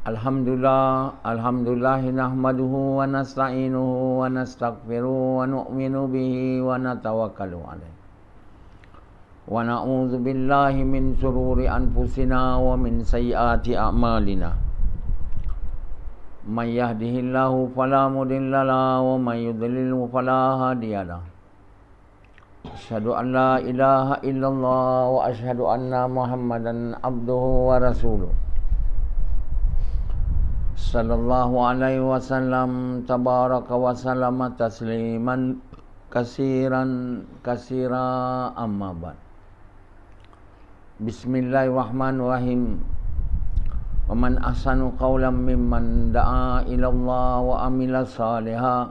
Alhamdulillah nahmaduhu wa nasta'inuhu wa nastaghfiruhu wa nu'minu bihi wa natawakkalu alaih. Wa na'udzu billahi min shururi anfusina wa min sayyiati a'malina. May yahdihillahu fala mudilla lahu wa may yudlilhu fala hadiya lahu. Asyhadu an la ilaha illallah wa asyhadu anna Muhammadan abduhu wa rasuluh. Sallallahu alaihi wasallam tabaraka wa sallama tasliman kasiran kasira amma ba'd. Bismillahirrahmanirrahim. Wa man ahsanu qawlan mimman da'a ila Allah wa amila salihan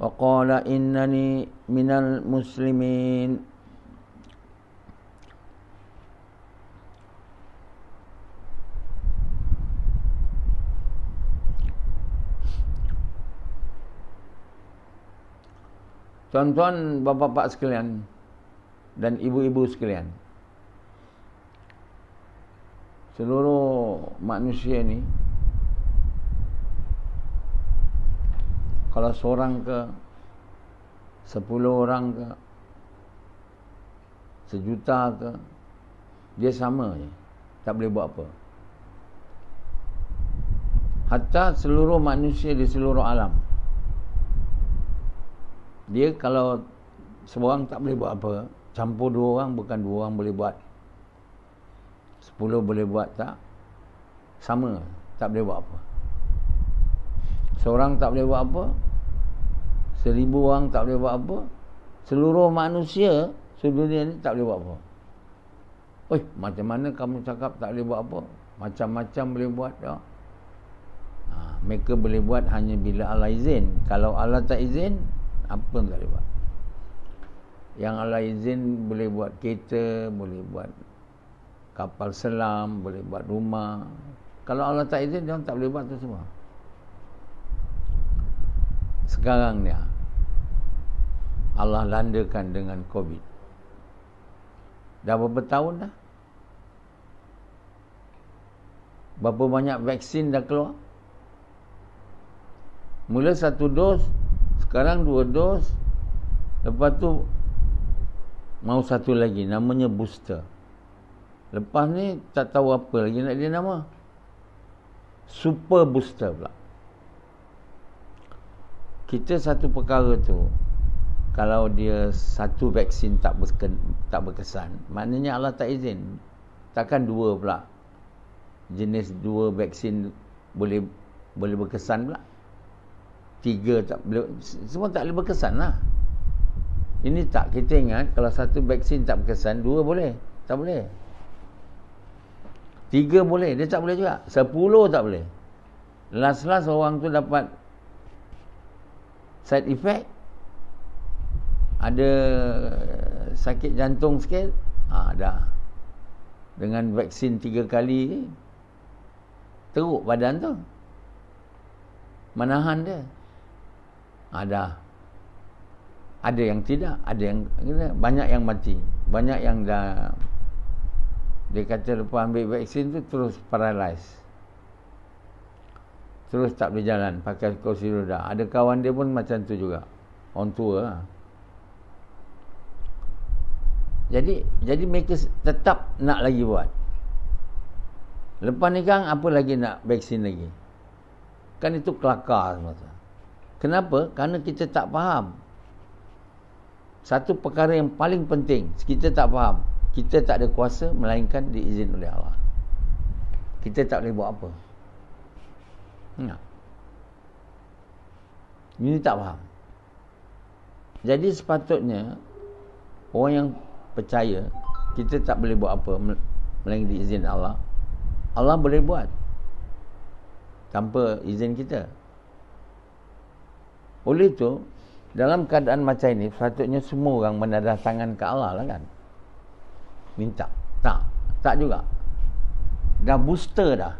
wa qala innani minal muslimin. Tuan-tuan, bapa-bapa sekalian dan ibu-ibu sekalian, seluruh manusia ni, kalau seorang ke, 10 orang ke, 1,000,000 ke, dia sama je, tak boleh buat apa. Hatta seluruh manusia di seluruh alam, dia kalau seorang tak boleh buat apa, campur 2 orang, bukan 2 orang boleh buat, 10 boleh buat, tak sama, tak boleh buat apa. Seorang tak boleh buat apa, 1,000 orang tak boleh buat apa, seluruh manusia sedunia ni tak boleh buat apa. Oi, macam mana kamu cakap tak boleh buat apa? Macam-macam boleh buat tak? Mereka boleh buat hanya bila Allah izin. Kalau Allah tak izin, apa pun tak boleh buat. Yang Allah izin boleh buat kereta, boleh buat kapal selam, boleh buat rumah. Kalau Allah tak izin, dia orang tak boleh buat tu semua. Sekarang ni Allah landakan dengan COVID. Dah berapa tahun dah? Berapa banyak vaksin dah keluar? Mula 1 dos, sekarang 2 dos, lepas tu mau 1 lagi, namanya booster. Lepas ni tak tahu apa lagi nak dia nama, super booster pula. Kita satu perkara tu, kalau dia 1 vaksin tak berkesan, maknanya Allah tak izin. Takkan 2 pula, jenis 2 vaksin boleh berkesan pula. 3 tak boleh, semua tak boleh berkesan lah. Ini tak, kita ingat kalau 1 vaksin tak berkesan, 2 boleh, tak boleh. 3 boleh, dia tak boleh juga. 10 tak boleh. Last orang tu dapat side effect, ada sakit jantung sikit, dah. Dengan vaksin 3 kali, teruk badan tu, menahan dia. Dah. Ada yang tidak, ada yang, banyak yang mati, banyak yang dah, dia kata lepas ambil vaksin tu terus paralyze, terus tak boleh jalan, pakai kursi roda. Ada kawan dia pun macam tu juga, orang tua lah. Jadi mereka tetap nak lagi buat. Lepas ni kan apa lagi nak vaksin lagi? Kan itu kelakar semua. Kenapa? Kerana kita tak faham. Satu perkara yang paling penting, kita tak faham. Kita tak ada kuasa melainkan diizin oleh Allah. Kita tak boleh buat apa. Ini tak faham. Jadi sepatutnya orang yang percaya kita tak boleh buat apa melainkan diizin Allah. Allah boleh buat tanpa izin kita. Oleh itu, dalam keadaan macam ini, sepatutnya semua orang menadah tangan ke Allah lah kan. Minta. Tak juga. Dah booster dah,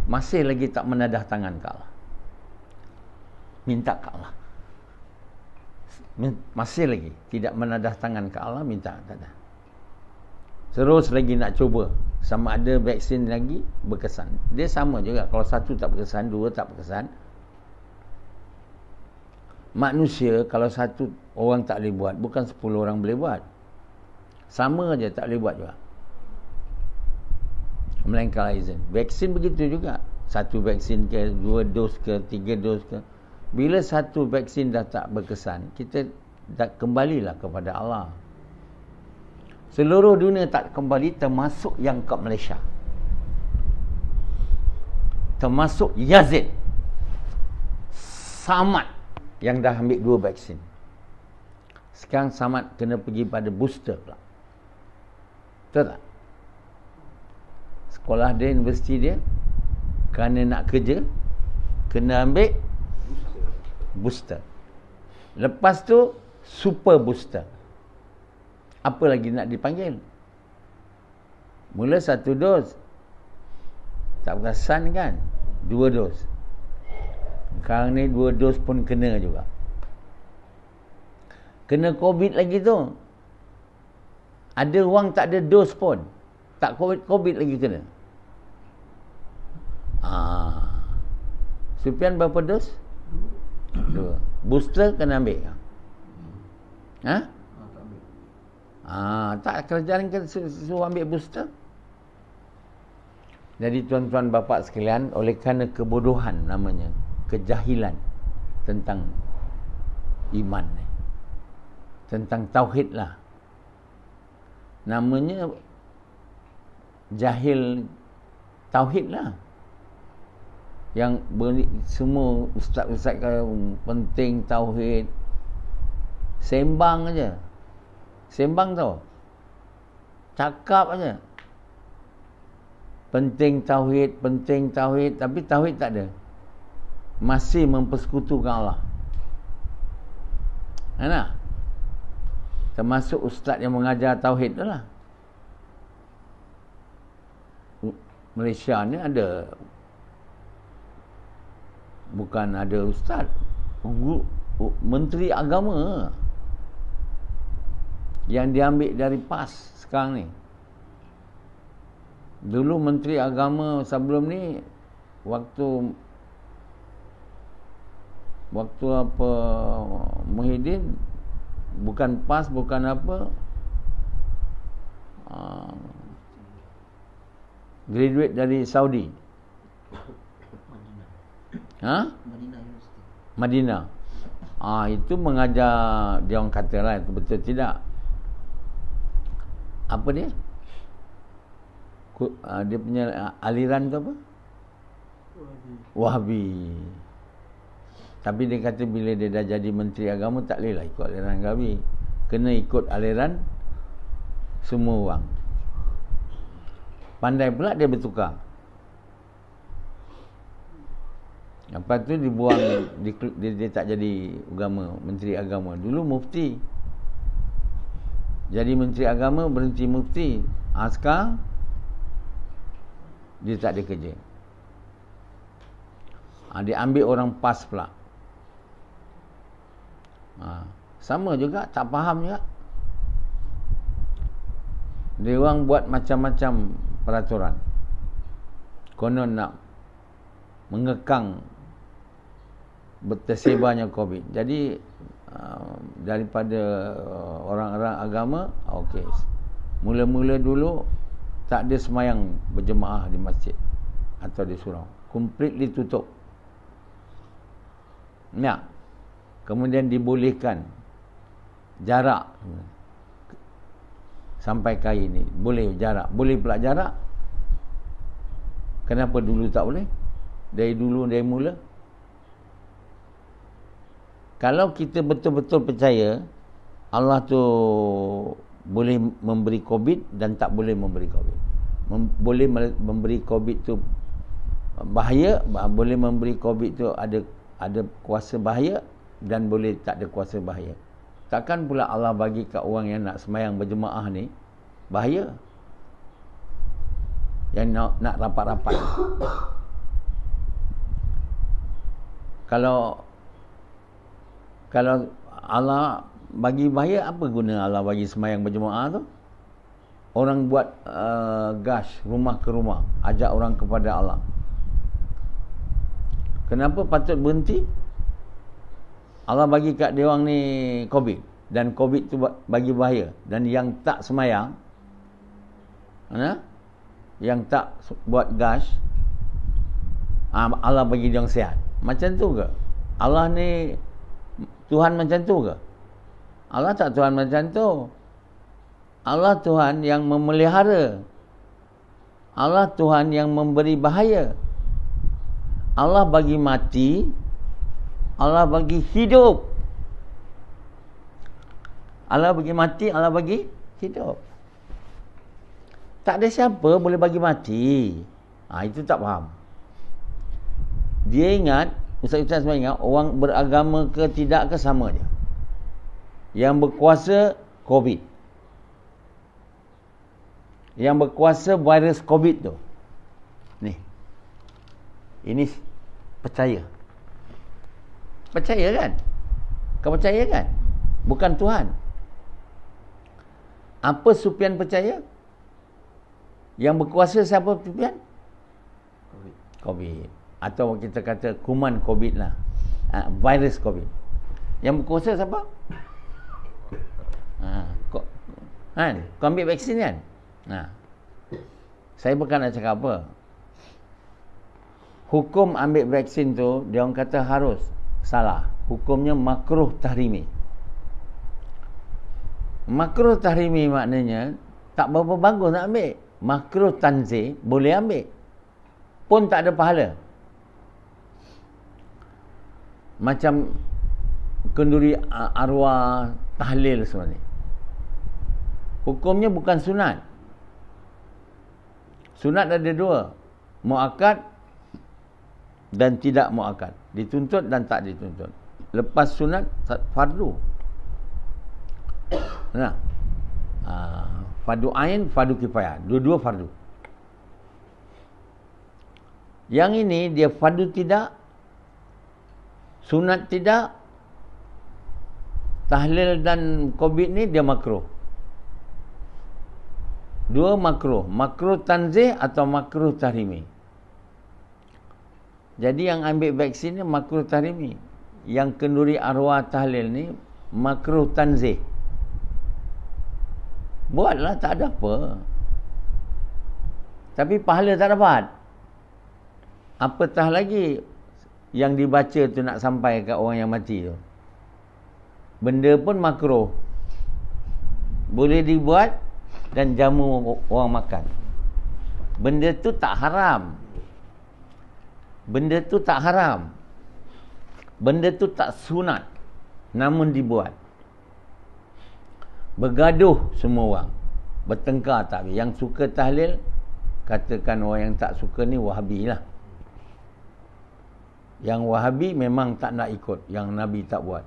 masih lagi tak menadah tangan ke Allah. Minta ke Allah. Masih lagi tidak menadah tangan ke Allah, minta. Tak ada. Terus lagi nak cuba. sama ada vaksin lagi berkesan. Dia sama juga. Kalau satu tak berkesan, dua tak berkesan. Manusia kalau satu orang tak boleh buat, bukan 10 orang boleh buat. Sama aja tak boleh buat juga. Melainkan izin. Vaksin begitu juga. Satu vaksin ke, 2 dos ke, 3 dos ke. Bila satu vaksin dah tak berkesan, kita dah kembalilah kepada Allah. Seluruh dunia tak kembali, termasuk yang kat Malaysia. Termasuk Yazid Samad yang dah ambil 2 vaksin. Sekarang Samad kena pergi pada booster pula. Betul tak? Sekolah dia, universiti dia, kerana nak kerja, kena ambil booster. Lepas tu super booster. Apa lagi nak dipanggil? Mula 1 dos tak berkesan kan, 2 dos. Sekarang ni 2 dos pun kena juga. Kena COVID lagi tu. Ada orang tak ada dos pun, tak COVID lagi kena. Sufian berapa dos? 2. Booster kena ambil. Tak kerajaan suruh ambil booster. Jadi tuan-tuan bapa sekalian, oleh kerana kebodohan namanya, kejahilan tentang iman ni, tentang tauhid lah. Namanya jahil tauhid lah. Yang semua ustaz-ustaz kata penting tauhid, sembang aja. Sembang tau, cakap aja penting tauhid, tapi tauhid tak ada, masih mempersekutukan Allah. Mana? Termasuk ustaz yang mengajar tauhid tu lah. Malaysia ni ada, bukan ada ustaz, menteri agama yang diambil dari PAS sekarang ni. Dulu menteri agama sebelum ni, waktu apa Muhyiddin, bukan PAS, bukan apa, graduate dari Saudi. Madinah. Itu mengajar, dia orang kata lah, itu betul tidak. Apa dia? Dia punya aliran tu apa? Wahabi. Tapi dia kata bila dia dah jadi menteri agama, tak boleh lah ikut aliran Wahabi. Kena ikut aliran semua orang. Pandai pula dia bertukar. Lepas tu dibuang, dia tak jadi agama, menteri agama. Dulu mufti. Jadi menteri agama, berhenti mufti. Sekarang dia tak ada kerja. Dia ambil orang PAS pula. Sama juga, tak faham juga. Dia orang buat macam-macam peraturan. Konon nak mengekang bertersebarnya COVID. Jadi daripada orang-orang agama, okey, mula-mula dulu tak ada semayang berjemaah di masjid atau di surau, completely tutup. Kemudian dibolehkan jarak sampai kali ini, boleh jarak, boleh pula jarak. Kenapa dulu tak boleh? Dari mula. Kalau kita betul-betul percaya Allah tu boleh memberi COVID dan tak boleh memberi COVID, boleh memberi COVID tu bahaya, boleh memberi COVID tu ada kuasa bahaya, dan boleh tak ada kuasa bahaya. Takkan pula Allah bagi kat orang yang nak semayang berjemaah ni bahaya, yang nak rapat-rapat. Kalau Allah bagi bahaya, apa guna Allah bagi semayang berjemaah tu? orang buat gas rumah ke rumah, ajak orang kepada Allah. Kenapa patut berhenti? Allah bagi kat dia orang ni COVID, dan COVID tu bagi bahaya, dan yang tak semayang, yang tak buat gas, Allah bagi dia orang sihat. Macam tu ke? Allah ni Tuhan macam tu ke? Allah tak Tuhan macam tu. Allah Tuhan yang memelihara. Allah Tuhan yang memberi bahaya. Allah bagi mati, Allah bagi hidup. Allah bagi mati, Allah bagi hidup. Tak ada siapa boleh bagi mati. Itu tak faham. Dia ingat, Ustaz semua ingat, orang beragama ke tidak ke sama je. Yang berkuasa COVID, yang berkuasa virus COVID tu, ni, ini percaya. Percaya kan? Kau percaya kan? Bukan Tuhan. Apa Sufyan percaya? Yang berkuasa siapa Sufyan? COVID. Atau kita kata kuman COVID lah. Virus COVID. Yang berkuasa siapa? Kan? Kau ambil vaksin kan? Saya bukan nak cakap apa. Hukum ambil vaksin tu, dia orang kata harus. Salah. Hukumnya makruh tahrimi. Makruh tahrimi maknanya tak berapa bagus nak ambil. Makruh tanzih boleh ambil, pun tak ada pahala. Macam kenduri arwah, tahlil semua ni, hukumnya bukan sunat. Sunat ada dua, muakkad dan tidak muakkad, dituntut dan tak dituntut. Lepas sunat fardu. Fardu ain, fardu kifayah, dua-dua fardu. Yang ini dia fardu tidak, sunat tidak, tahlil dan COVID ni dia makruh. Dua makruh, makruh tanzih atau makruh tahrimi. Jadi yang ambil vaksin ni makruh tahrimi. Yang kenduri arwah tahlil ni makruh tanzih. Buatlah, tak ada apa. Tapi pahala tak dapat. Apatah lagi yang dibaca tu nak sampai kat orang yang mati tu. Benda pun makruh, boleh dibuat dan jamu orang makan. Benda tu tak haram. Benda tu tak haram. Benda tu tak sunat, namun dibuat. Bergaduh semua orang, bertengkar tak habis. Yang suka tahlil, katakan orang yang tak suka ni Wahabi lah. Yang Wahabi memang tak nak ikut yang Nabi tak buat.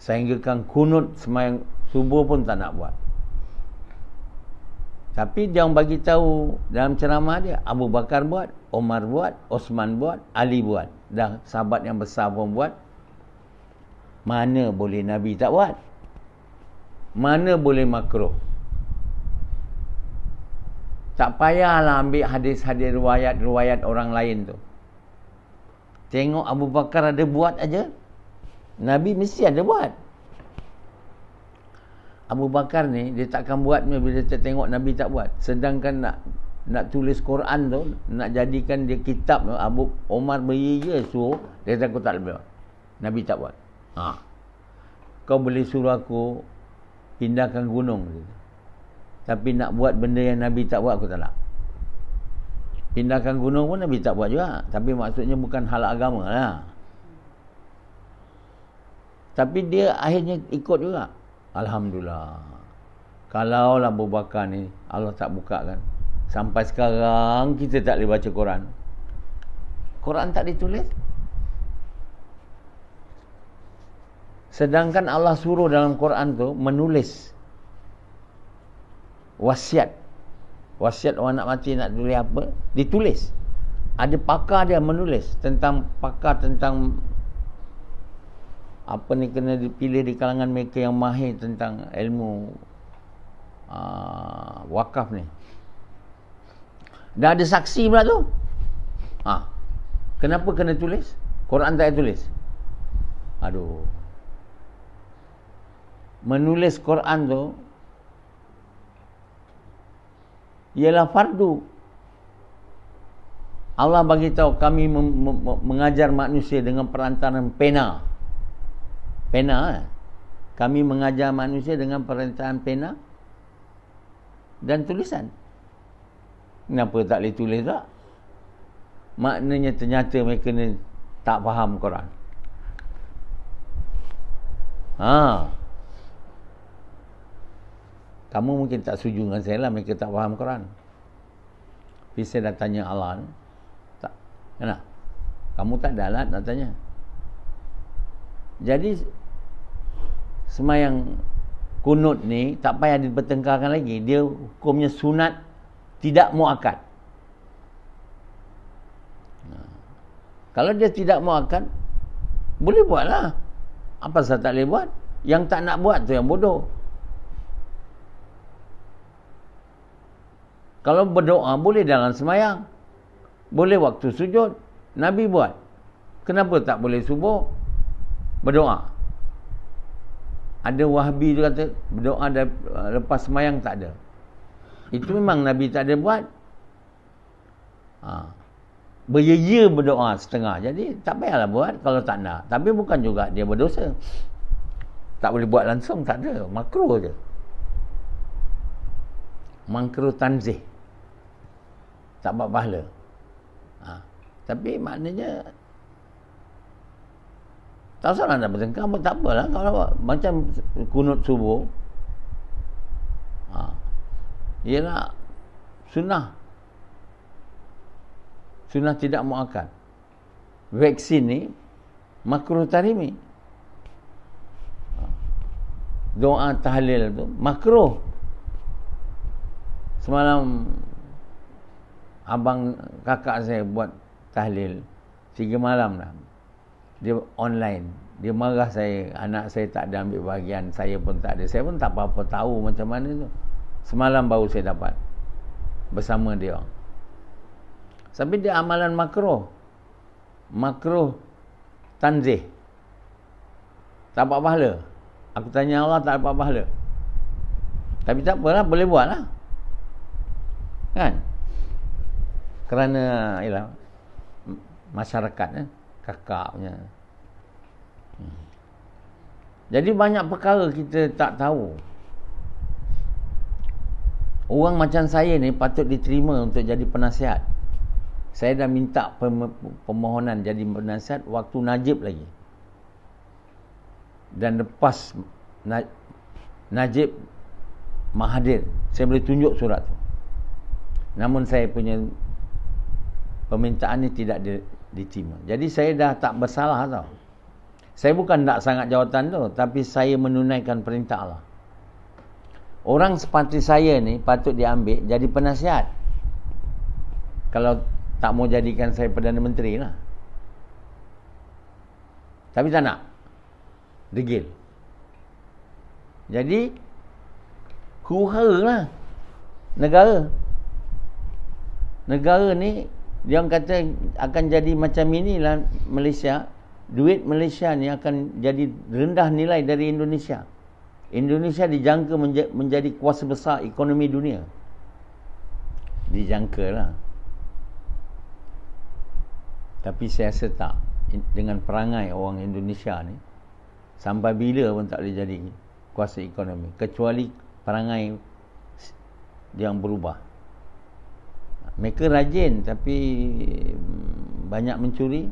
Sehinggakan kunut semayang subuh pun tak nak buat. Tapi dia orang bagi tahu dalam ceramah dia, Abu Bakar buat, Omar buat, Osman buat, Ali buat. Dah sahabat yang besar pun buat. Mana boleh Nabi tak buat? Mana boleh makruh? Tak payahlah ambil hadis-hadis riwayat orang lain tu. Tengok Abu Bakar ada buat aja, Nabi mesti ada buat. Abu Bakar ni dia takkan buat bila dia tengok Nabi tak buat. Sedangkan nak tulis Quran tu, nak jadikan dia kitab tu, Abu Omar berye suruh, dia takut tak boleh buat. Nabi tak buat. Kau boleh suruh aku pindahkan gunung, tapi nak buat benda yang Nabi tak buat, aku tak nak. Pindahkan gunung pun Nabi tak buat juga, tapi maksudnya bukan hal agama lah. Tapi dia akhirnya ikut juga. Alhamdulillah. Kalau lah Abu Bakar ni Allah tak buka kan, sampai sekarang kita tak boleh baca Quran. Quran tak ditulis. Sedangkan Allah suruh dalam Quran tu menulis wasiat. Wasiat orang nak mati nak tulis apa, ditulis. Ada pakar dia menulis tentang apa ni, kena dipilih di kalangan mereka yang mahir tentang ilmu wakaf ni. Dah ada saksi pula tu. Kenapa kena tulis? Quran tak payah tulis. Aduh. Menulis Quran tu ialah fardu. Allah bagi tahu kami mengajar manusia dengan perantaran pena. Kami mengajar manusia dengan perantaran pena dan tulisan. Kenapa tak boleh tulis tak? Maknanya ternyata mereka ni tak faham Quran. Kamu mungkin tak setuju dengan saya lah, mereka tak faham Quran. Tapi saya dah tanya Allah ni, tak, kenapa? Kamu tak ada alat nak tanya. Jadi semayang kunut ni tak payah dipertengkarkan lagi. Dia hukumnya sunat tidak muakkad. Kalau dia tidak muakkad, boleh buatlah. Apa sebab tak boleh buat? Yang tak nak buat tu yang bodoh. Kalau berdoa boleh dalam semayang, boleh waktu sujud. Nabi buat. Kenapa tak boleh subuh berdoa? Ada Wahabi tu kata berdoa lepas semayang tak ada. Itu memang Nabi tak ada buat. Berye-ye berdoa setengah. Jadi tak payahlah buat kalau tak nak. Tapi bukan juga dia berdosa. Tak boleh buat langsung, tak ada. Makruh je. Makruh tanzih. Tak buat pahala. Tapi maknanya tak salah nak bertengkar pun tak apalah. Kalau macam kunut subuh, ialah sunnah tidak muakkad. Vaksin ni makruh tahrimi. Doa tahlil tu makruh. Semalam abang kakak saya buat tahlil 3 malam dah. Dia online. Dia marah saya, anak saya tak ada ambil bahagian, saya pun tak ada. Saya pun tak apa-apa tahu macam mana tu. Semalam baru saya dapat bersama dia. Tapi dia amalan makruh. Makruh tanzih. Tak dapat pahala. Aku tanya Allah, tak dapat pahala. Tapi tak apalah, boleh buat lah. Kan? Kerana ialah masyarakat kakak punya. Jadi banyak perkara kita tak tahu. Orang macam saya ni patut diterima untuk jadi penasihat. Saya dah minta permohonan jadi penasihat waktu Najib lagi. Dan lepas Najib Mahathir, saya boleh tunjuk surat tu. Namun saya punya permintaan ni tidak diterima. Jadi saya dah tak bersalah tau. Saya bukan tak sangat jawatan tu, tapi saya menunaikan perintah Allah. Orang seperti saya ni patut diambil jadi penasihat. Kalau tak mau jadikan saya Perdana Menteri lah. Tapi tak nak. Degil. Jadi huru-hara lah negara. Negara ni dia orang kata akan jadi macam inilah Malaysia. Duit Malaysia ni akan jadi rendah nilai dari Indonesia. Indonesia dijangka menjadi kuasa besar ekonomi dunia. Dijangka lah. Tapi saya rasa tak. Dengan perangai orang Indonesia ni, sampai bila pun tak boleh jadi kuasa ekonomi. Kecuali perangai yang berubah. Mereka rajin tapi banyak mencuri,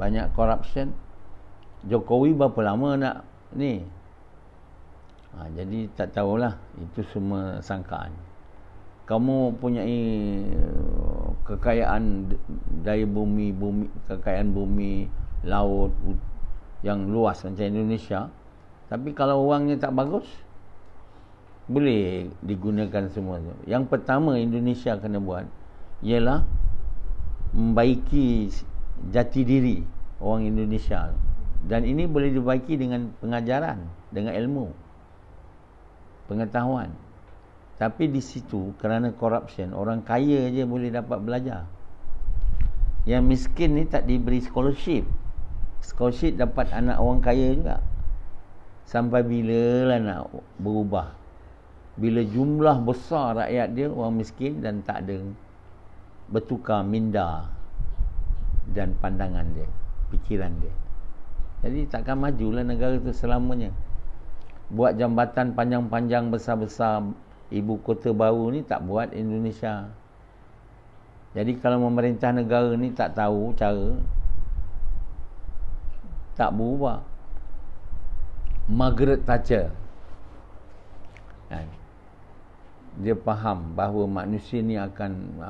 banyak corruption. Jokowi berapa lama nak ni? Jadi tak tahulah. Itu semua sangkaan. Kamu punyai kekayaan daya bumi, kekayaan bumi, laut yang luas macam Indonesia. Tapi kalau orangnya tak bagus, boleh digunakan semua tu. Yang pertama Indonesia kena buat ialah membaiki jati diri orang Indonesia. Dan ini boleh dibaiki dengan pengajaran, dengan ilmu, pengetahuan. Tapi di situ kerana corruption, orang kaya je boleh dapat belajar. Yang miskin ni tak diberi scholarship. Scholarship dapat anak orang kaya juga. Sampai bila lah nak berubah? Bila jumlah besar rakyat dia orang miskin dan tak ada bertukar minda dan pandangan dia, fikiran dia. Jadi takkan majulah negara tu selamanya. Buat jambatan panjang-panjang besar-besar, ibu kota baru ni tak buat Indonesia. Jadi kalau memerintah negara ni tak tahu cara, tak berubah. Margaret Thatcher, dia faham bahawa manusia ni akan,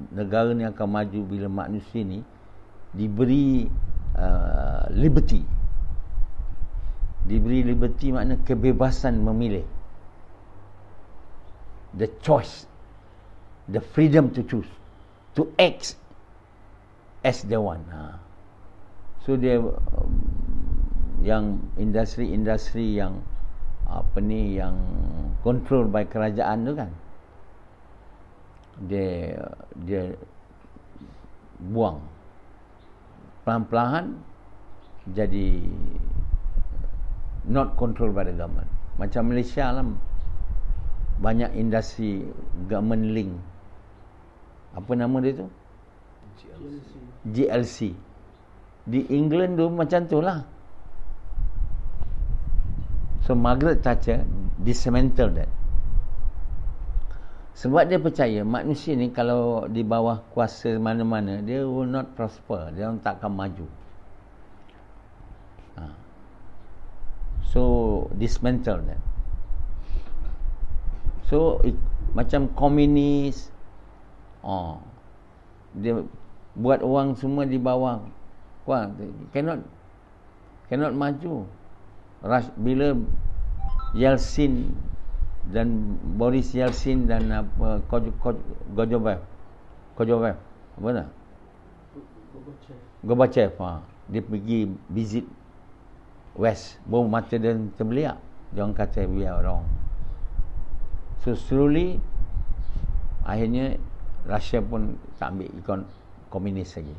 negara ni akan maju bila manusia ni diberi liberty. Diberi liberty makna kebebasan memilih, the choice, the freedom to choose, to act as they want. So dia yang industri-industri yang yang control by kerajaan tu kan, dia buang pelan-pelan, jadi not controlled by the government. Macam Malaysia lah, banyak industri government link. Apa nama dia tu? GLC. Di England tu macam tu lah. So Margaret Thatcher dismantle that. Sebab dia percaya manusia ni kalau di bawah kuasa mana-mana, dia will not prosper, dia tak akan maju. So dismantle that. So macam komunis, dia buat orang semua di bawah cannot maju. Bila Yeltsin dan Boris Yeltsin dan Gorbachev apa nak? Gorbachev dia pergi visit West, baru mata dia terbeliak. Dia orang kata we are wrong. So slowly akhirnya Russia pun tak ambil komunis lagi,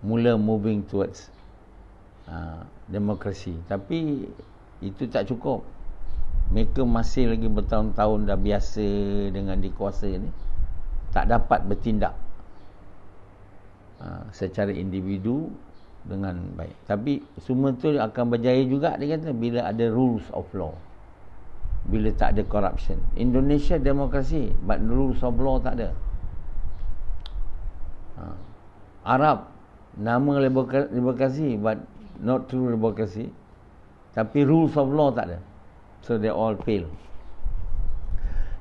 mula moving towards demokrasi. Tapi itu tak cukup. Mereka masih lagi bertahun-tahun dah biasa dengan dikuasa ni, tak dapat bertindak secara individu dengan baik. Tapi semua tu akan berjaya juga, dia kata, bila ada rules of law, bila tak ada corruption. Indonesia demokrasi, but rules of law tak ada. Arab nama demokrasi, but not true democracy, tapi rules of law tak ada. So they all fail.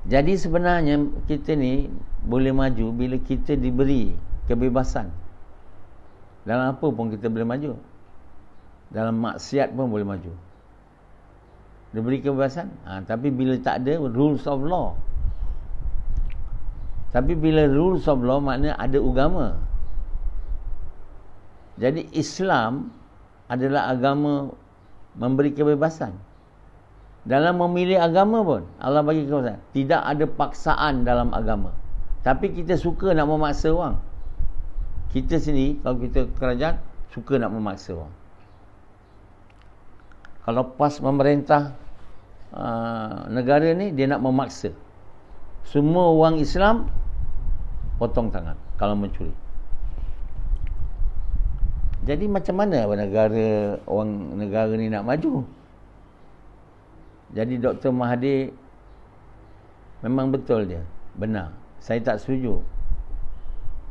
Jadi sebenarnya kita ni boleh maju bila kita diberi kebebasan. Dalam apa pun kita boleh maju. Dalam maksiat pun boleh maju. Diberi kebebasan. Tapi bila tak ada rules of law. Tapi bila rules of law maknanya ada agama. Jadi Islam adalah agama memberi kebebasan. Dalam memilih agama pun Allah bagi kebebasan. Tidak ada paksaan dalam agama. Tapi kita suka nak memaksa orang. Kita sendiri, kalau kita kerajaan, suka nak memaksa orang. Kalau PAS memerintah negara ni, dia nak memaksa semua orang Islam potong tangan kalau mencuri. Jadi macam mana orang negara ni nak maju? Jadi Dr. Mahathir memang betul dia, benar. Saya tak setuju.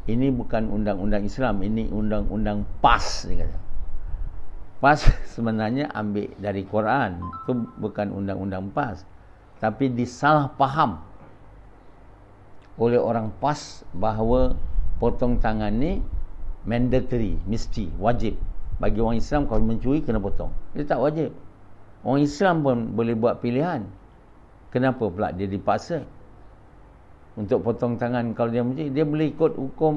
Ini bukan undang-undang Islam, ini undang-undang PAS, dia kata. PAS sebenarnya ambil dari Quran. Itu bukan undang-undang PAS. Tapi disalah faham oleh orang PAS bahawa potong tangan ni mandatory, mesti, wajib. Bagi orang Islam kalau mencuri kena potong. Dia tak wajib. Orang Islam pun boleh buat pilihan. Kenapa pula dia dipaksa untuk potong tangan kalau dia mencuri? Dia boleh ikut hukum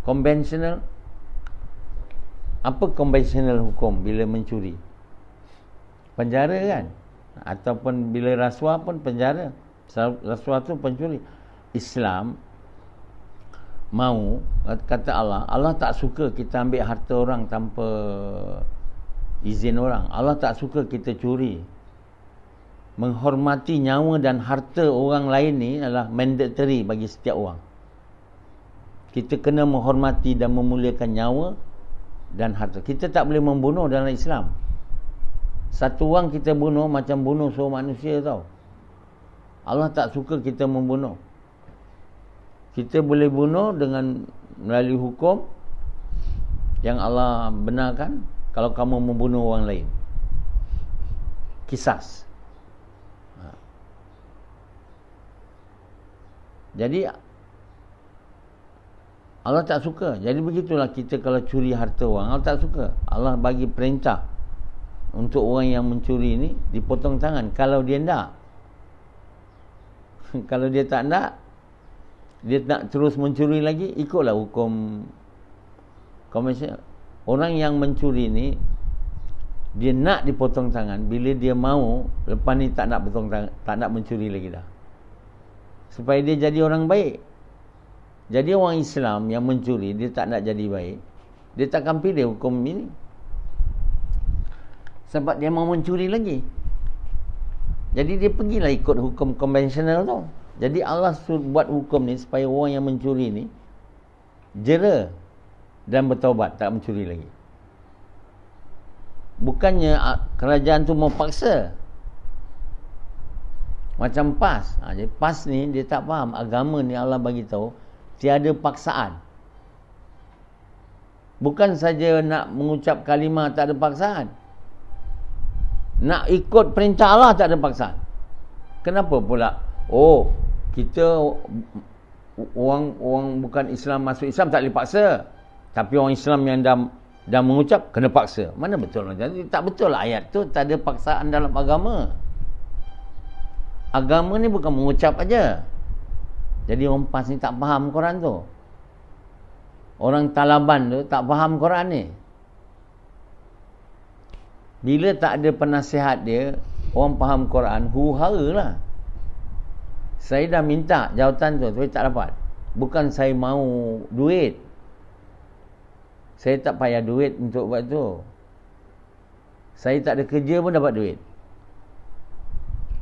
konvensional. Apa konvensional hukum bila mencuri? Penjara kan? Ataupun bila rasuah pun penjara. Rasuah tu pencuri. Islam mau, kata Allah tak suka kita ambil harta orang tanpa izin orang. Allah tak suka kita curi. Menghormati nyawa dan harta orang lain ni adalah mandatory bagi setiap orang. Kita kena menghormati dan memuliakan nyawa dan harta. Kita tak boleh membunuh dalam Islam. Satu orang kita bunuh macam bunuh seorang manusia tau. Allah tak suka kita membunuh. Kita boleh bunuh dengan melalui hukum yang Allah benarkan kalau kamu membunuh orang lain. Kisas. Jadi Allah tak suka. Jadi begitulah kita kalau curi harta orang, Allah tak suka. Allah bagi perintah untuk orang yang mencuri ni dipotong tangan kalau dia nak. Kalau dia tak nak, dia nak terus mencuri lagi, ikutlah hukum komersial. Orang yang mencuri ni dia nak dipotong tangan, bila dia mau, lepas ni tak nak potong tangan, tak nak mencuri lagi dah. Supaya dia jadi orang baik. Jadi orang Islam yang mencuri, dia tak nak jadi baik, dia takkan pilih hukum ini. Sebab dia mau mencuri lagi. Jadi dia pergilah ikut hukum konvensional tu. Jadi Allah buat hukum ni supaya orang yang mencuri ni jera dan bertaubat, tak mencuri lagi. Bukannya kerajaan tu mau paksa. Macam PAS. Jadi PAS ni dia tak faham agama ni. Allah bagi tahu tiada paksaan. Bukan saja nak mengucap kalimah tak ada paksaan. Nak ikut perintah Allah tak ada paksaan. Kenapa pula? Oh, kita orang bukan Islam masuk Islam tak boleh paksa. Tapi orang Islam yang dah mengucap kena paksa. Mana betul? Jadi tak betul ayat tu, tak ada paksaan dalam agama. Agama ni bukan mengucap aja. Jadi orang PAS ni tak faham Quran tu. Orang Taliban tu tak faham Quran ni. Bila tak ada penasihat dia, orang faham Quran, huru-hara lah. Saya dah minta jawatan tu, tapi tak dapat. Bukan saya mau duit. Saya tak payah duit untuk buat tu. Saya tak ada kerja pun dapat duit.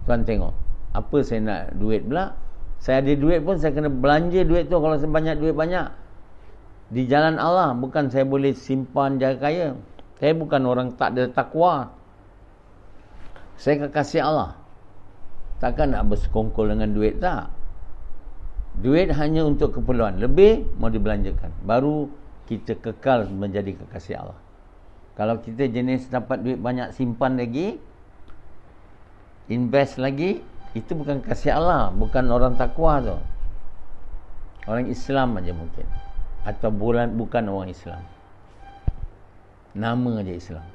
Tuan tengok. Apa saya nak duit pula? Saya ada duit pun saya kena belanja duit tu. Kalau saya banyak duit banyak di jalan Allah. Bukan saya boleh simpan jaga kaya. Saya bukan orang tak ada takwa. Saya kekasih Allah. Takkan nak bersekongkol dengan duit, tak. Duit hanya untuk keperluan. Lebih mau dibelanjakan. Baru kita kekal menjadi kekasih Allah. Kalau kita jenis dapat duit banyak simpan lagi, invest lagi, itu bukan kasih Allah. Bukan orang takwa tu. Orang Islam aja mungkin. Atau bukan orang Islam. Nama aja Islam.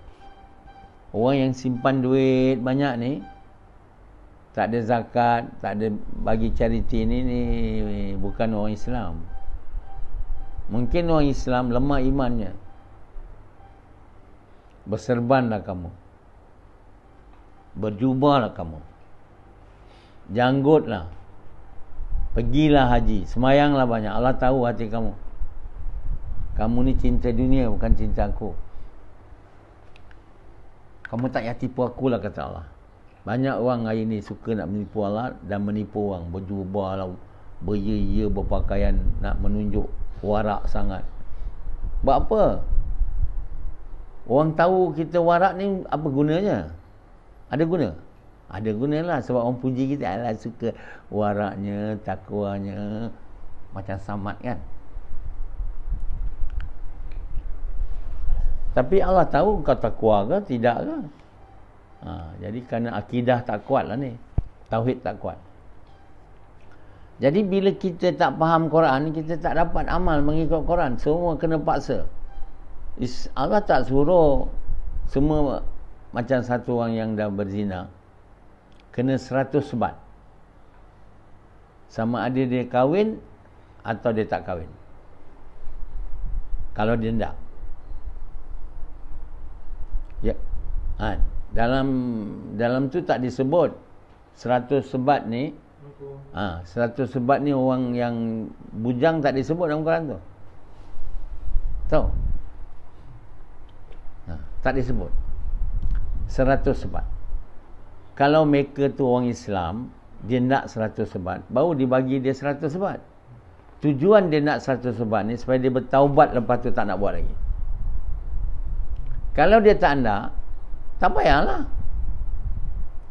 Orang yang simpan duit banyak ni, tak ada zakat, tak ada bagi charity ni bukan orang Islam. Mungkin orang Islam lemah imannya. Berserbanlah kamu. Berjubahlah kamu. Janggutlah. Pergilah haji. Semayanglah banyak. Allah tahu hati kamu. Kamu ni cinta dunia, bukan cinta aku. Kamu tak payah tipu aku lah, kata Allah. Banyak orang hari ni suka nak menipu Allah dan menipu orang. Berjubah lah, beria-ia, berpakaian, nak menunjuk warak sangat. Buat apa? Orang tahu kita warak ni, apa gunanya? Ada guna? Ada gunalah, sebab orang puji kita adalah suka waraknya, takwanya, macam Samad kan. Tapi Allah tahu kau takwa ke tidak ke. Jadi kerana akidah tak kuat lah ni, tauhid tak kuat. Jadi bila kita tak faham Quran, kita tak dapat amal mengikut Quran. Semua kena paksa. Allah tak suruh semua macam satu orang yang dah berzina kena 100 sebat. Sama ada dia kahwin atau dia tak kahwin. Kalau dia tak, ya, dalam tu tak disebut 100 sebat ni. 100 sebat ni orang yang bujang tak disebut dalam Quran tu. Tahu? Tak disebut 100 sebat. Kalau mereka tu orang Islam, dia nak 100 sebat, baru dibagi dia 100 sebat. Tujuan dia nak 100 sebat ni supaya dia bertaubat, lepas tu tak nak buat lagi. Kalau dia tak nak, tak payahlah,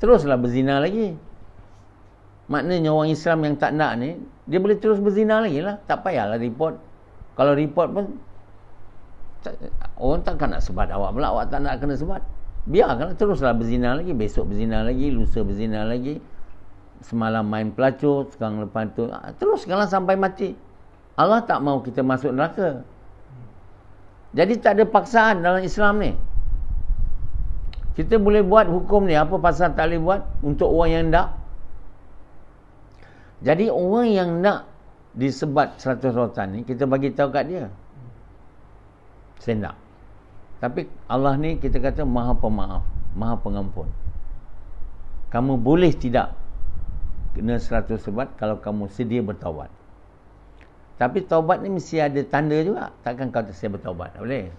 teruslah berzina lagi. Maknanya orang Islam yang tak nak ni, dia boleh terus berzina lagi lah. Tak payahlah report. Kalau report pun orang takkan nak sebat awak pula. Awak tak nak kena sebat, biarkan, teruslah berzina lagi. Besok berzina lagi, lusa berzina lagi, semalam main pelacur, sekarang lepas tu teruskanlah sampai mati. Allah tak mau kita masuk neraka. Jadi tak ada paksaan dalam Islam ni. Kita boleh buat hukum ni, apa pasal tak boleh buat untuk orang yang tak? Jadi orang yang nak disebat 100 rotan ni, kita bagi tahu kat dia, saya nak. Tapi Allah ni kita kata Maha Pemaaf, Maha Pengampun. Kamu boleh tidak kena 100 sebat kalau kamu sedia bertaubat. Tapi taubat ni mesti ada tanda juga. Takkan kau saya bertaubat, tak boleh.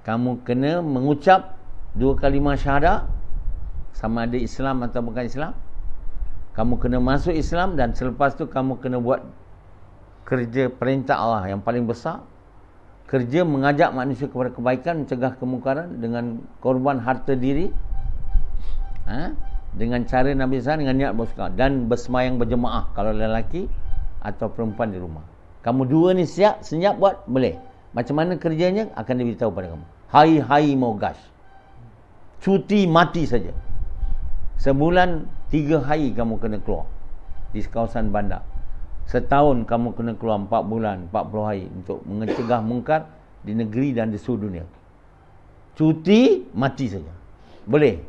Kamu kena mengucap 2 kalimah syahadah, sama ada Islam atau bukan Islam. Kamu kena masuk Islam, dan selepas tu kamu kena buat kerja perintah Allah yang paling besar. Kerja mengajak manusia kepada kebaikan, mencegah kemungkaran dengan korban harta diri, dengan cara Nabi SAW, dengan niat bersuka, dan bersemayang berjemaah kalau lelaki atau perempuan di rumah. Kamu dua ni senyap buat, boleh. Macam mana kerjanya akan diberitahu pada kamu. Hai mau gas, cuti mati saja. Sebulan 3 hari kamu kena keluar di kawasan bandar. Setahun kamu kena keluar 4 bulan, 40 hari untuk mencegah mungkar di negeri dan di seluruh dunia. Cuti mati saja, boleh.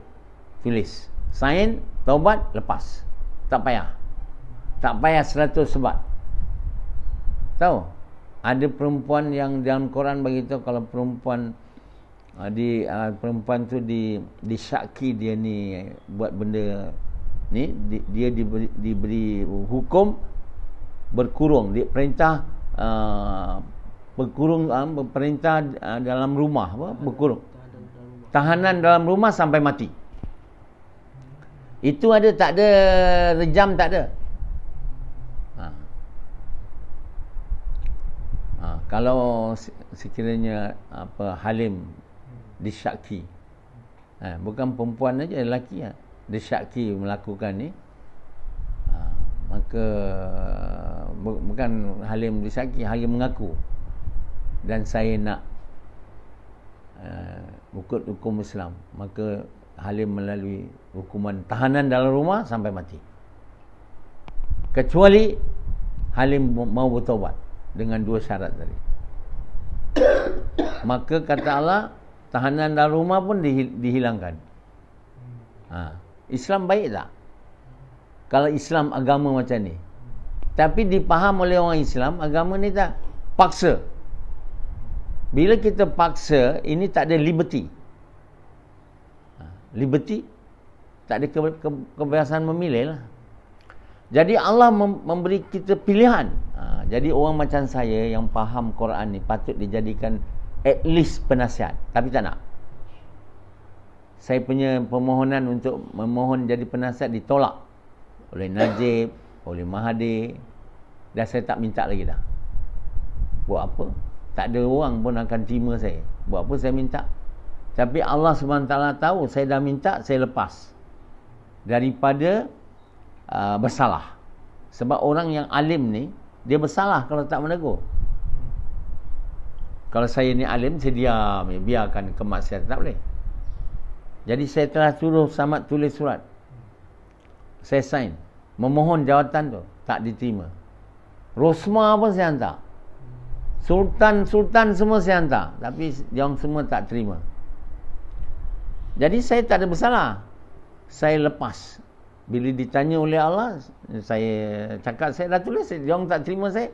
Tulis, sign, taubat, lepas. Tak payah 100 sebat. Tahu? Ada perempuan yang dalam Quran bagi tahu, kalau perempuan perempuan tu disyaki dia ni buat benda ni, dia diberi hukum berkurung, dia perintah berkurung, perintah dalam rumah, berkurung, tahanan dalam rumah sampai mati. Itu ada, tak ada rejam, tak ada. Kalau sekiranya halim disyaki, bukan perempuan aja, lelaki disyaki melakukan ni, maka bukan halim disyaki, halim mengaku, dan saya nak ikut hukum Islam, maka halim melalui hukuman tahanan dalam rumah sampai mati. Kecuali halim mau bertaubat dengan 2 syarat tadi. Maka kata Allah, tahanan dalam rumah pun dihilangkan. Islam baik tak? Kalau Islam agama macam ni. Tapi dipaham oleh orang Islam, agama ni tak paksa. Bila kita paksa, ini tak ada liberty. Liberty, tak ada kebebasan memilih lah. Jadi Allah memberi kita pilihan. Jadi orang macam saya yang faham Quran ni patut dijadikan at least penasihat, tapi tak nak. Saya punya permohonan untuk memohon jadi penasihat ditolak oleh Najib, oleh Mahathir, dan saya tak minta lagi dah. Buat apa? Tak ada orang pun akan terima saya. Buat apa saya minta? Tapi Allah SWT tahu saya dah minta, saya lepas daripada bersalah. Sebab orang yang alim ni, dia bersalah kalau tak menegur. Kalau saya ni alim, saya diam, biarkan kemaksiatan, tak boleh. Jadi saya telah suruh Samad tulis surat, saya sign, memohon jawatan tu, tak diterima. Rosma pun saya hantar, Sultan semua saya hantar, tapi diorang semua tak terima. Jadi saya tak ada bersalah, saya lepas. Bila ditanya oleh Allah, saya cakap saya dah tulis, diorang tak terima saya.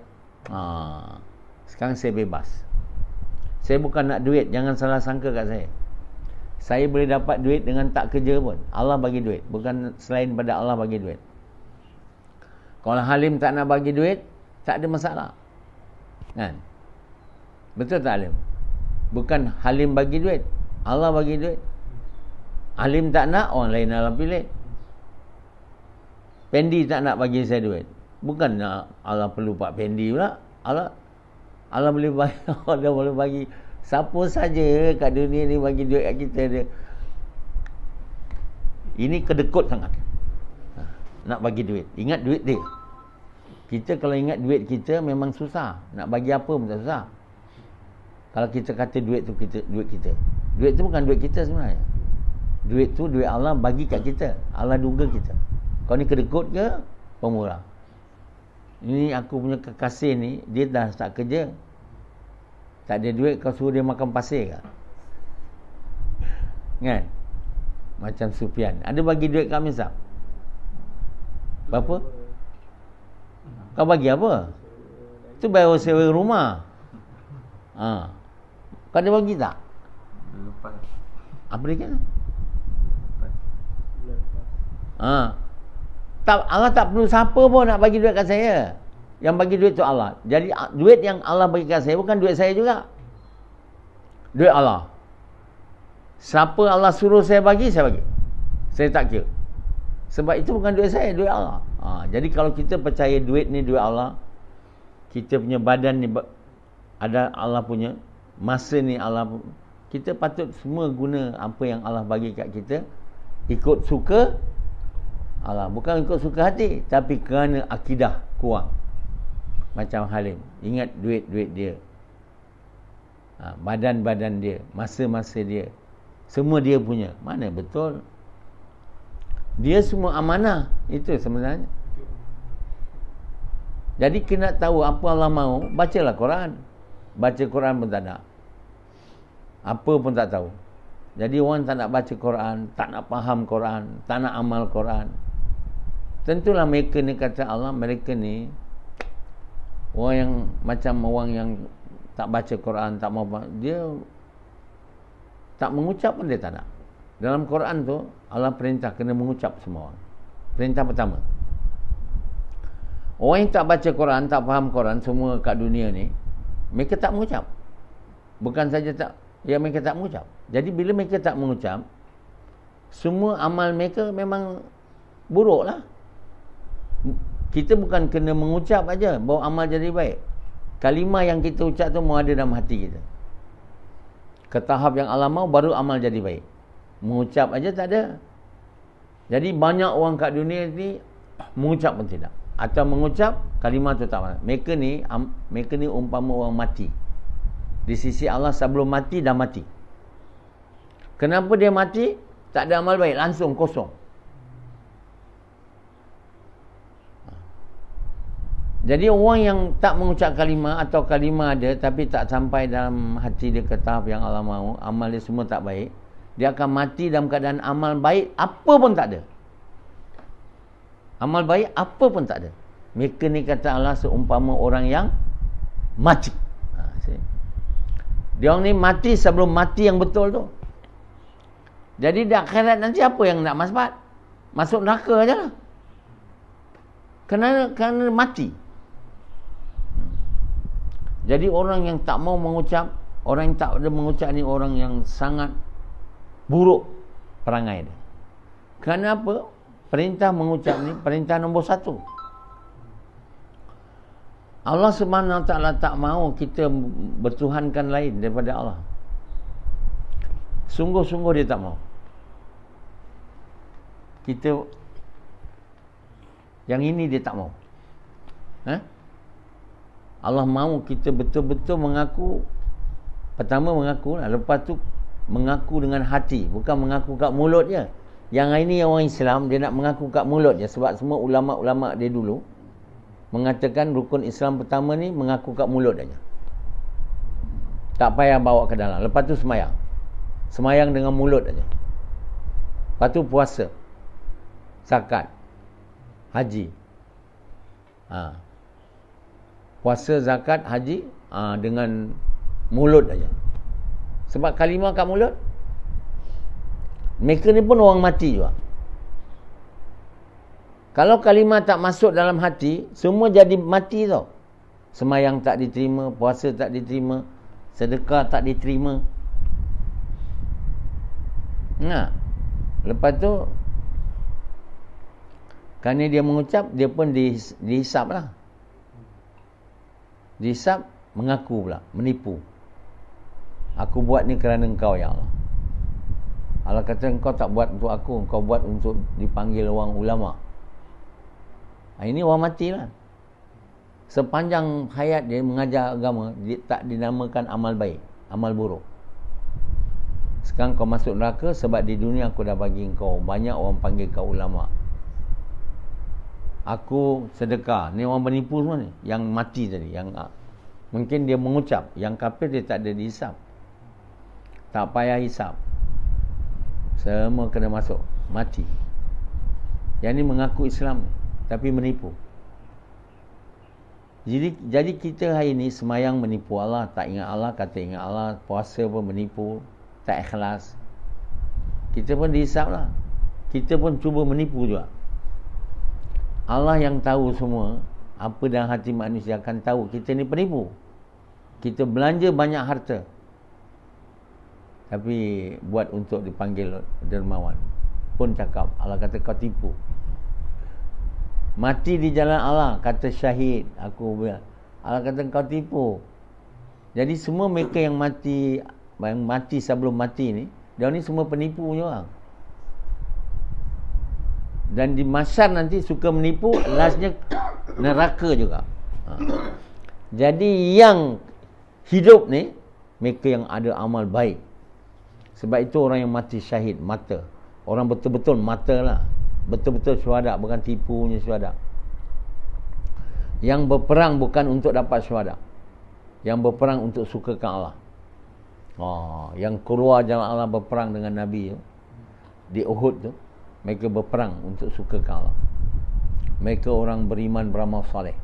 Sekarang saya bebas. Saya bukan nak duit, jangan salah sangka kat saya. Saya boleh dapat duit dengan tak kerja pun. Allah bagi duit. Bukan selain pada Allah bagi duit. Kalau Halim tak nak bagi duit, tak ada masalah. Kan? Betul tak Halim? Bukan Halim bagi duit, Allah bagi duit. Halim tak nak, orang lain Allah pilih. Pendi tak nak bagi saya duit. Bukan Allah perlu Pak Pendi pula. Allah boleh bagi, Allah boleh bagi siapa saja kat dunia ni bagi duit kat kita dia. Ini kedekut sangat. Nak bagi duit. Ingat duit dia. Kita kalau ingat duit kita memang susah. Nak bagi apa pun tak susah. Kalau kita kata duit tu duit kita. Duit tu bukan duit kita sebenarnya. Duit tu duit Allah bagi kat kita. Allah duga kita. Kau ni kedekut ke pemurah? Ini aku punya kekasih ni, dia dah tak kerja. Tak ada duit, kau suruh dia makan pasir ke? Kan? Macam Sufian. Ada bagi duit kat Misab? Berapa? Kau bagi apa? Tu bayar sewa rumah. Kau ada bagi tak? Lepas. Apa dia kata? Tak, Allah tak perlu siapa pun nak bagi duit kat saya. Yang bagi duit tu Allah. Jadi duit yang Allah bagi kat saya bukan duit saya juga. Duit Allah. Siapa Allah suruh saya bagi, saya bagi. Saya tak kira. Sebab itu bukan duit saya, duit Allah. Jadi kalau kita percaya duit ni duit Allah, kita punya badan ni ada Allah punya, masa ni Allah, kita patut semua guna apa yang Allah bagi kat kita ikut suka Allah, bukan ikut suka hati, tapi kerana akidah kurang. Macam Halim, ingat duit-duit dia, badan-badan dia, masa-masa dia, semua dia punya. Mana betul? Dia semua amanah. Itu sebenarnya. Jadi kena tahu apa Allah mahu, bacalah Quran. Baca Quran pun tak nak, apa pun tak tahu. Jadi orang tak nak baca Quran, tak nak faham Quran, tak nak amal Quran. Tentulah mereka ni, kata Allah, mereka ni orang yang macam orang yang tak baca Quran, tak mau, dia tak mengucap pun dia tak nak. Dalam Quran tu Allah perintah kena mengucap semua orang. Perintah pertama. Orang yang tak baca Quran, tak faham Quran, semua kat dunia ni, mereka tak mengucap. Bukan saja tak, ya mereka tak mengucap. Jadi bila mereka tak mengucap, semua amal mereka memang buruk lah. Kita bukan kena mengucap aja bahawa amal jadi baik. Kalimah yang kita ucap tu mau ada dalam hati kita. Ke tahap yang Allah mahu baru amal jadi baik. Mengucap aja tak ada. Jadi banyak orang kat dunia ni mengucap pun tidak. Atau mengucap kalimah tu tak mana. Mereka ni umpama orang mati. Di sisi Allah sebelum mati dah mati. Kenapa dia mati? Tak ada amal baik, langsung kosong. Jadi orang yang tak mengucap kalimah atau kalimah ada tapi tak sampai dalam hati dia ke tahap yang Allah mahu, amal dia semua tak baik, dia akan mati dalam keadaan amal baik apa pun tak ada. Amal baik apa pun tak ada. Mereka ni kata Allah seumpama orang yang mati. Dia orang ni mati sebelum mati yang betul tu. Jadi di akhirat nanti apa yang nak masbat? Masuk neraka aja lah. Kerana mati. Jadi orang yang tak mau mengucap, orang yang tak ada mengucap ni orang yang sangat buruk perangai dia. Kerana apa? Perintah mengucap ni perintah nombor 1. Allah Subhanahu Wa Taala tak mau kita bertuhankan lain daripada Allah. Sungguh-sungguh dia tak mau. Kita yang ini dia tak mau. Allah mahu kita betul-betul mengaku. Pertama mengaku lah, lepas tu mengaku dengan hati, bukan mengaku kat mulut je. Yang ini orang Islam dia nak mengaku kat mulut je. Sebab semua ulama-ulama dia dulu mengatakan rukun Islam pertama ni mengaku kat mulut aja. Tak payah bawa ke dalam. Lepas tu semayang. Semayang dengan mulut aja. Lepas tu puasa, zakat, haji. Puasa, zakat, haji dengan mulut aja. Sebab kalimah kat mulut Mereka ni pun orang mati juga. Kalau kalimah tak masuk dalam hati, semua jadi mati tau. Semayang tak diterima, puasa tak diterima, sedekah tak diterima. Nah, lepas tu kerana dia mengucap, dia pun dihisap lah. Dihisap, mengaku pula, menipu. Aku buat ni kerana engkau, ya Allah. Allah kata, engkau tak buat untuk aku, engkau buat untuk dipanggil orang ulama. Ini orang mati lah. Sepanjang hayat dia mengajar agama, dia tak dinamakan amal baik, amal buruk. Sekarang kau masuk neraka sebab di dunia aku dah bagi engkau, banyak orang panggil kau ulama. Aku sedekah. Ni orang penipu semua ni, yang mati tadi, yang mungkin dia mengucap, yang kafir dia tak ada dihisap. Tak payah hisap. Semua kena masuk, mati. Yang ni mengaku Islam tapi menipu. Jadi kita hari ni semayang menipu Allah, tak ingat Allah, kata ingat Allah, puasa pun menipu, tak ikhlas. Kita pun dihisap lah. Kita pun cuba menipu juga. Allah yang tahu semua, apa dalam hati manusia akan tahu kita ni penipu. Kita belanja banyak harta, tapi buat untuk dipanggil dermawan. Pun cakap, Allah kata kau tipu. Mati di jalan Allah, kata syahid, aku biar. Allah kata kau tipu. Jadi semua mereka yang mati sebelum mati ni, dia ni semua penipu punya orang. Dan di mahsyar nanti suka menipu, lastnya neraka juga. Jadi yang hidup ni, mereka yang ada amal baik. Sebab itu orang yang mati syahid, mata. Orang betul-betul mata lah. Betul-betul syuhada, bukan tipunya syuhada. Yang berperang bukan untuk dapat syuhada. Yang berperang untuk sukakan Allah. Yang keluar jalan Allah berperang dengan Nabi tu, di Uhud tu, mereka berperang untuk sukakan Allah. Mereka orang beriman beramal soleh.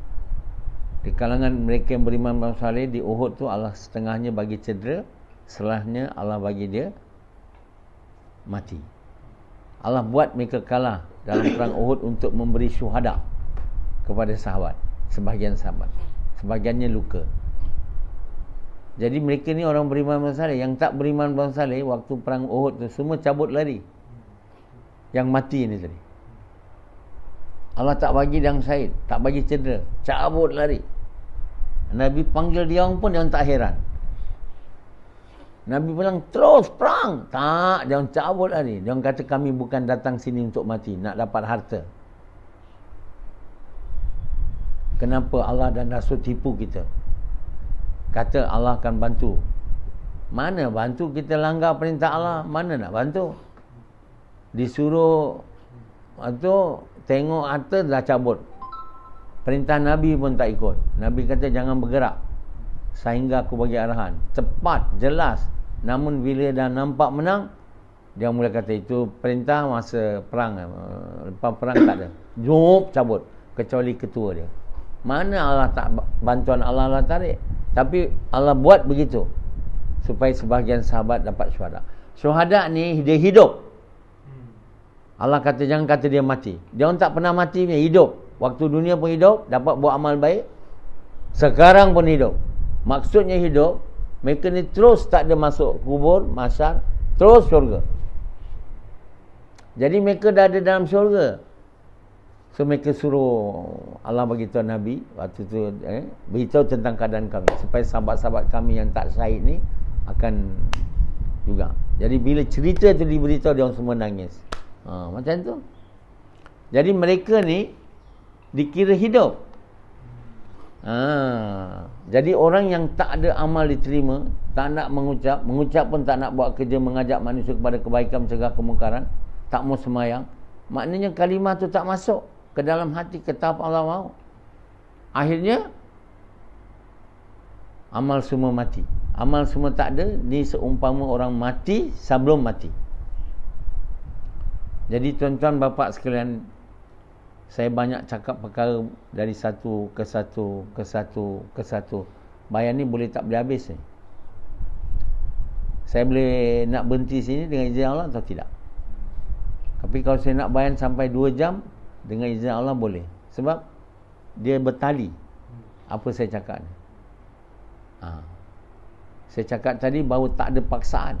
Di kalangan mereka yang beriman beramal soleh, di Uhud tu Allah setengahnya bagi cedera, selahnya Allah bagi dia mati. Allah buat mereka kalah dalam perang Uhud untuk memberi syuhada kepada sahabat. Sebahagian sahabat, sebahagiannya luka. Jadi mereka ni orang beriman beramal soleh. Yang tak beriman beramal soleh, waktu perang Uhud tu semua cabut lari. Yang mati ni tadi, Allah tak bagi dia syahid, tak bagi cedera, cabut lari. Nabi panggil dia orang pun dia orang tak heran. Nabi bilang terus perang. Tak, dia orang cabut lari. Dia orang kata kami bukan datang sini untuk mati, nak dapat harta. Kenapa Allah dan Rasul tipu kita? Kata Allah akan bantu. Mana bantu? Kita langgar perintah Allah, mana nak bantu? Disuruh tu tengok harta dah cabut. Perintah Nabi pun tak ikut. Nabi kata jangan bergerak sehingga aku bagi arahan. Tepat, jelas. Namun bila dah nampak menang, dia mula kata itu perintah masa perang. Lepas perang tak ada. Jom cabut. Kecuali ketua dia. Mana Allah tak, bantuan Allah tarik. Tapi Allah buat begitu supaya sebahagian sahabat dapat syuhada. Syuhada ni dia hidup. Allah kata jangan kata dia mati. Dia orang tak pernah mati, dia hidup. Waktu dunia pun hidup, dapat buat amal baik. Sekarang pun hidup. Maksudnya hidup, mereka ni terus tak ada masuk kubur, mahsyar, terus syurga. Jadi mereka dah ada dalam syurga. So mereka suruh Allah beritahu Nabi waktu tu beritahu tentang keadaan kami supaya sahabat-sahabat kami yang tak syahid ni akan juga. Jadi bila cerita tu diberitahu, dia orang semua nangis. Macam tu. Jadi mereka ni dikira hidup. Jadi orang yang tak ada amal diterima, tak nak mengucap pun tak nak buat kerja mengajak manusia kepada kebaikan, mencegah kemungkaran, tak mau semayang, maknanya kalimah tu tak masuk ke dalam hati, ke tahap Allah mahu. Akhirnya amal semua mati. Amal semua tak ada. Ni seumpama orang mati sebelum mati. Jadi tuan-tuan bapak sekalian, saya banyak cakap perkara dari satu ke satu ke satu ke satu. Bayan ni boleh tak boleh habis ni. Saya boleh nak berhenti sini dengan izin Allah atau tidak? Tapi kalau saya nak bayan sampai 2 jam, dengan izin Allah boleh. Sebab dia bertali apa saya cakap ni. Saya cakap tadi bahawa tak ada paksaan.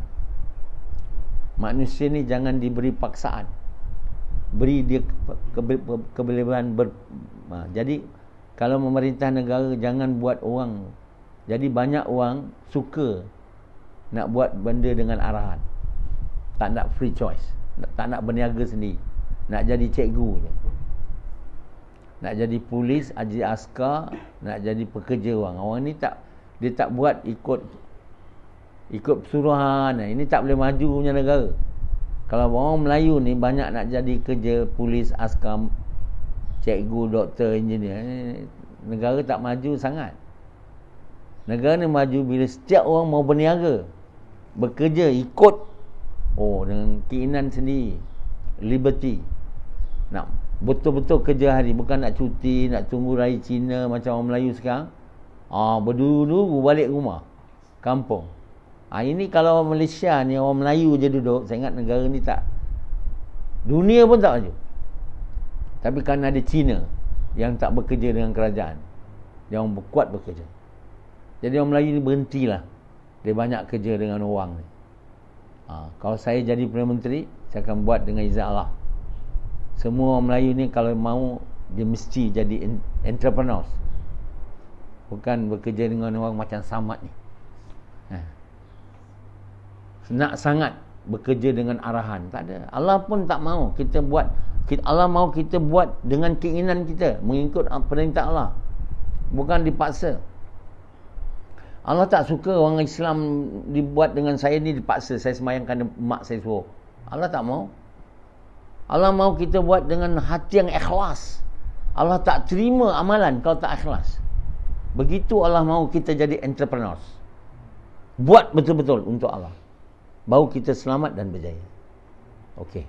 Manusia ni jangan diberi paksaan. Beri dia kebolehan jadi kalau memerintah negara jangan buat orang. Jadi banyak orang suka nak buat benda dengan arahan. Tak nak free choice. Tak nak berniaga sendiri. Nak jadi cikgu je. Nak jadi polis, jadi askar, nak jadi pekerja orang. Orang ni dia tak buat ikut suruhan. Ini tak boleh maju punya negara. Kalau orang Melayu ni banyak nak jadi kerja polis, askar, cikgu, doktor, engineer, negara tak maju sangat. Negara ni maju bila setiap orang mau berniaga, bekerja ikut dengan keinginan sendiri, liberty. Nak betul-betul kerja hari, bukan nak cuti, nak tunggu raya Cina macam orang Melayu sekarang. Berdulu balik rumah kampung. Ini kalau Malaysia ni orang Melayu je duduk, saya ingat negara ni tak, dunia pun tak maju. Tapi kerana ada Cina yang tak bekerja dengan kerajaan, yang kuat bekerja, jadi orang Melayu ni berhentilah. Dia banyak kerja dengan orang ni. Kalau saya jadi Perdana Menteri, saya akan buat dengan izin Allah. Semua orang Melayu ni kalau mau, dia mesti jadi entrepreneurs. Bukan bekerja dengan orang macam Samad ni. Nak sangat bekerja dengan arahan. Tak ada. Allah pun tak mau kita buat. Allah mau kita buat dengan keinginan kita, mengikut perintah Allah, bukan dipaksa. Allah tak suka orang Islam dibuat dengan saya ni dipaksa. Saya sembahyang kerana mak saya suruh. Allah tak mau. Allah mau kita buat dengan hati yang ikhlas. Allah tak terima amalan kalau tak ikhlas. Begitu Allah mau kita jadi entrepreneurs. Buat betul-betul untuk Allah. Baru kita selamat dan berjaya. Okey.